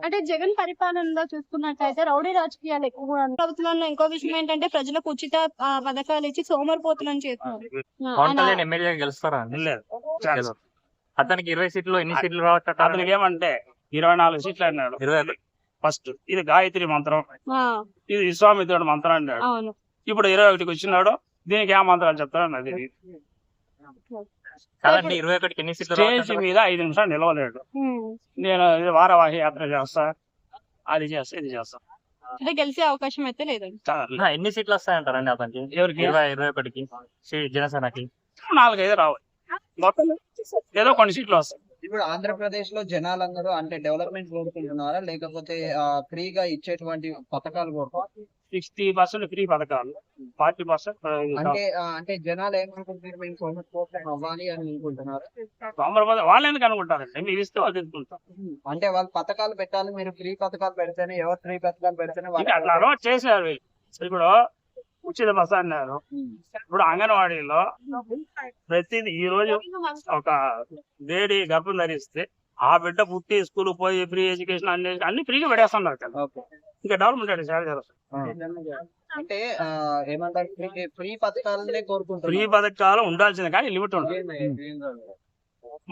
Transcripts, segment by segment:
అంటే జగన్ పరిపాలనలో చూసుకున్నట్టయితే రౌడీ రాజకీయాలు ఎక్కువగా ఉన్నాయి. ప్రభుత్వంలో ఇంకో విషయం ఏంటంటే ప్రజలకు ఉచిత పథకాలు ఇచ్చి సోమరిపోతులను చేస్తున్నారు. పవన్ కళ్యాణ్ ఎమ్మెల్యే గెలుస్తారా అండి? లేదు గెలవరు. అతనికి 20 సీట్లు ఎన్ని సీట్లు రావచ్చు అతనికి ఏమంటే 24 సీట్లు అన్నాడు. 20 ఫస్ట్ ఇది గాయత్రి మంత్రం, ఆ, ఇది విశ్వామిత్రుడు మంత్రం అన్నాడు. అవును. ఇప్పుడు 21కి వచ్చినాడు. దీనికి ఏ మంత్రాలు చెప్తాడు అది. కాదండి 21కి ఎన్ని సీట్లు స్టేజ్ రావచ్చు? మీద 5 నిమిషాలు నిలవలేడు. ఉమ్. నేను ఇది వారవాహి యాత్ర చేస్తా, అది చేస్తా, ఇది చేస్తా. అంటే గెలిచే అవకాశం అయితే లేదండి. చాలా ఎన్ని సీట్లు వస్తాయంటారండి అతనికి? ఎవరికి 21కి జనసేనకి 4-5 రావాలి. మొత్తం ఏదో కొన్ని సీట్లు వస్తాయి. ఇప్పుడు ఆంధ్రప్రదేశ్ లో జనాలందరూ అంటే డెవలప్మెంట్ కోరుకుంటున్నారా, లేకపోతే ఫ్రీగా ఇచ్చేటువంటి పథకాలు కోరుకుంటున్నారా? 60% ఫ్రీ పథకాలు, 40% అంటే జనాలు ఏమనుకుంటున్నారు, మేము సోమరిపోతం అవ్వాలి అని అనుకుంటున్నారు. వాళ్ళు ఎందుకు అనుకుంటారండి? మీరు ఇస్తే వాళ్ళు తీసుకుంటాం. అంటే వాళ్ళు పథకాలు పెట్టాలి, మీరు ఫ్రీ పథకాలు పెడితేనే, ఎవరు ఫ్రీ పథకాలు పెడితేనే ఇంకా అట్లా అలవాటు చేశారు వీళ్ళు. ఇప్పుడు ఉచిత బస్సు అన్నారు. ఇప్పుడు అంగన్వాడీలో ప్రతిదీ ఈ రోజు ఒక లేడీ గర్భం ధరిస్తే ఆ బిడ్డ పుట్టి స్కూల్ పోయి ఫ్రీ ఎడ్యుకేషన్ అన్ని ఫ్రీగా పెట్టేస్తున్నారు కదా. ఇంకా డెవలప్మెంట్ అంటే ఏమంటారు, ఫ్రీ పథకాలనే ఫ్రీ కోరుకుంటున్నారు. పథకాలు ఉండాల్సిందే కానీ లిమిట్ ఉంటుంది.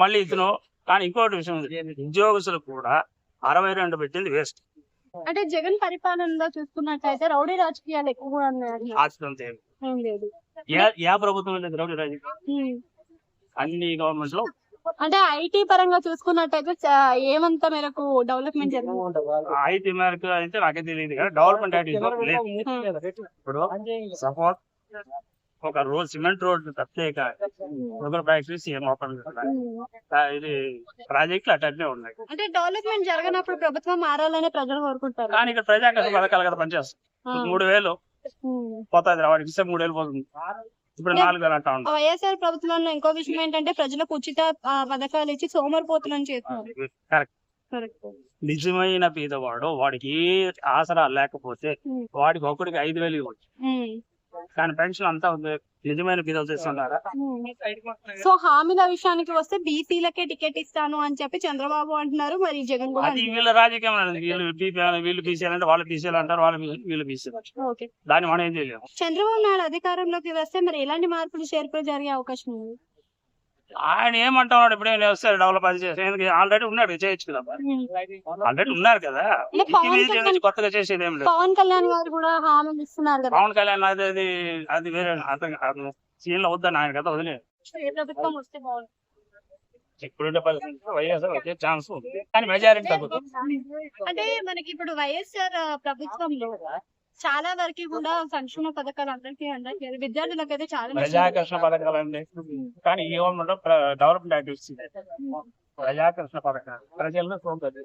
మళ్ళీ ఇతను కానీ ఇంకోటి విషయం ఉంది, ఉద్యోగస్తులు కూడా 62 పెట్టింది వేస్ట్. అంటే జగన్ పరిపాలనలో చూసుకున్నట్టయితే రౌడీ రాజకీయాలు ఎక్కువగా ఉన్నాయి. ఆస్తి ఏం లేదు. ఏ ప్రభుత్వం లేదు ద్రౌపది రాజకీయం. ఉమ్. అన్ని గవర్నమెంట్స్ లో అంటే ఐటీ పరంగా చూసుకున్నట్టయితే ఏమంత మేరకు డెవలప్మెంట్ జరిగింది? ఐటీ మేరకు అయితే నాకే తెలియదు కదా. డెవలప్మెంట్ అయితే ఇప్పుడు సపోజ్ ఒక రోడ్ సిమెంట్ రోడ్ తప్పేక ఒక ఫ్యాక్టరీస్ ఏం ఓపెన్ ఇది ప్రాజెక్టులు అట్లనే ఉన్నాయి. అంటే డెవలప్మెంట్ జరగనప్పుడు ప్రభుత్వం మారాలనే ప్రజలు కోరుకుంటారు. కానీ ఇక్కడ ప్రజాకర్ష పథకాలు కదా పనిచేస్తాయి. 3000 పోతుంది, వాడికి ఇస్తే 3000 పోతుంది. ఇప్పుడు 4000 అంటా ఉంటాం. వైఎస్ఆర్ ప్రభుత్వంలో ఇంకో విషయం ఏంటంటే ప్రజలకు ఉచిత పథకాలు ఇచ్చి సోమరిపోతులను చేస్తున్నారు. కరెక్ట్. నిజమైన పేదవాడు వాడికి ఏ ఆసరా లేకపోతే వాడికి ఒకటికి 5000 ఇవ్వచ్చు. కానీ పెన్షన్ అంతా ఉంది. నిజమైన పేదలు చేస్తున్నారా? సో హామీల విషయానికి వస్తే బీసీలకే టికెట్ ఇస్తాను అని చెప్పి చంద్రబాబు అంటున్నారు. మరి జగన్ కూడా అది వీళ్ళ రాజకీయం. వీళ్ళు బీసీలంటే వాళ్ళు బీసీలు అంటారు, వాళ్ళు వీళ్ళు బీసీలు. ఓకే. దాన్ని మనం ఏం చేయలేము. చంద్రబాబు నాయుడు అధికారంలోకి వస్తే మరి ఎలాంటి మార్పులు చేర్పులు జరిగే అవకాశం ఉంది? ఆయన ఏమంటున్నాడు, ఇప్పుడు ఏం వస్తారు డెవలప్ అది చేసి ఆల్రెడీ ఉన్నాడు, చేయొచ్చు కదా. ఆల్రెడీ ఉన్నారు కదా, కొత్తగా చేసేది ఏం లేదు. పవన్ కళ్యాణ్ గారు కూడా హామీలు ఇస్తున్నారు కదా. పవన్ కళ్యాణ్ అది వేరే అతను సీన్ లో వద్దని ఆయన కదా వదిలేదు. ఏ ప్రభుత్వం వస్తే బాగుంది? ఇప్పుడుండే పరిస్థితుల్లో వైఎస్ఆర్ వచ్చే ఛాన్స్ ఉంది, కానీ మెజారిటీ తగ్గుతుంది. అంటే మనకి ఇప్పుడు వైఎస్ఆర్ ప్రభుత్వంలో చాలా వరకు కూడా సంక్షేమ పథకాలు అందరికీ విద్యార్థులకైతే చాలా ప్రజాకర్షణ పథకాలు అండి. కానీ ఈ గవర్నమెంట్ డెవలప్మెంట్ యాక్టివిటీస్ ప్రజాకర్షణ పథకాలు ప్రజలను చూడదు.